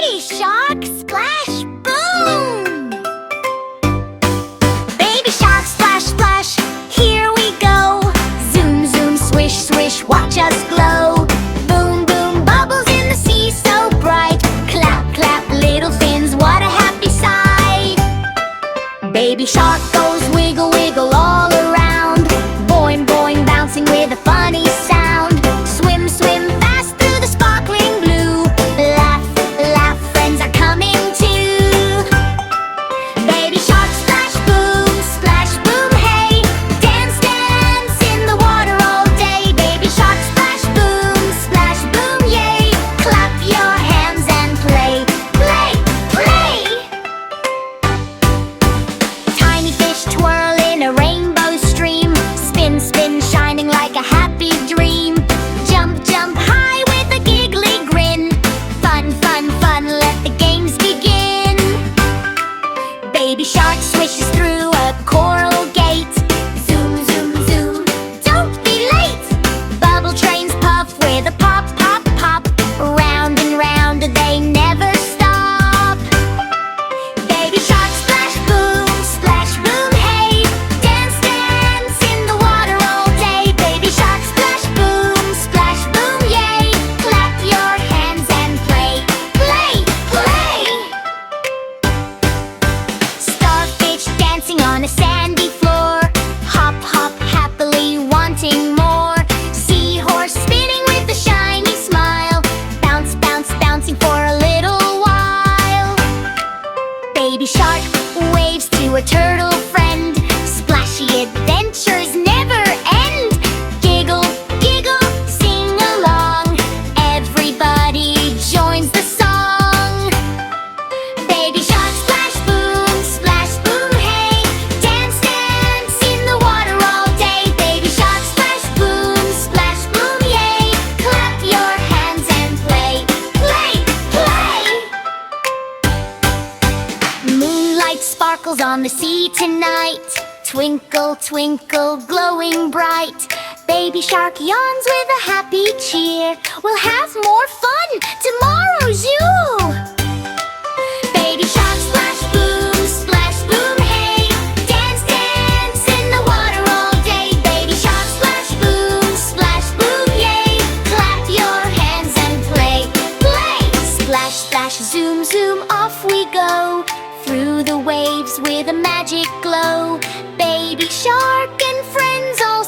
Baby shark, splash, boom! Baby shark, splash, splash, here we go. Zoom, zoom, swish, swish, watch us glow. Boom, boom, bubbles in the sea so bright. Clap, clap, little fins, what a happy sight. Baby shark goes wiggle, wiggle all around. Boing, boing, bouncing with a funny sound. Swim, swim fast through the sparkling blue. Laugh, laugh, friends are coming too. Baby shark, splash, boom, splash, boom, hey. Dance, dance in the water all day. Baby shark, splash, boom, yay. Clap your hands and play, play, play. Tiny fish twirl in a rainbow stream. Spin, spin, shining like a happy dream. Jump, jump high with a giggly grin. Fun, fun, fun, let the games begin. Baby shark swishes through a coral gate. Zoom, zoom, zoom, don't be late. Bubble trains puff with a pop, pop, pop. Round and round they never stop. Baby shark, splash, boom, hey. Dance, dance in the water all day. Baby shark, splash, boom, yay. Clap your hands and play, play, play. Starfish dancing on a sandy floor. Hop, hop happily, wanting more. Seahorse spinning with a shiny smile. Bounce, bounce, bouncing for a little while. Baby shark waves to a turtle friend. Splashy adventures never end. Giggle, giggle, sing along. Everybody joins the song. Baby shark, splash, boom, hey. Dance, dance in the water all day. Baby shark, splash, boom, yay. Clap your hands and play, play, play. Moonlight sparkles on the sea tonight. Twinkle, twinkle, glowing bright. Baby shark yawns with a happy cheer. We'll have more fun tomorrow, zoo! Baby shark, splash, boom, hey. Dance, dance in the water all day. Baby shark, splash, boom, yay. Clap your hands and play, play. Splash, splash, zoom, zoom, off we go. Through the waves with a magic glow. Baby shark and friends all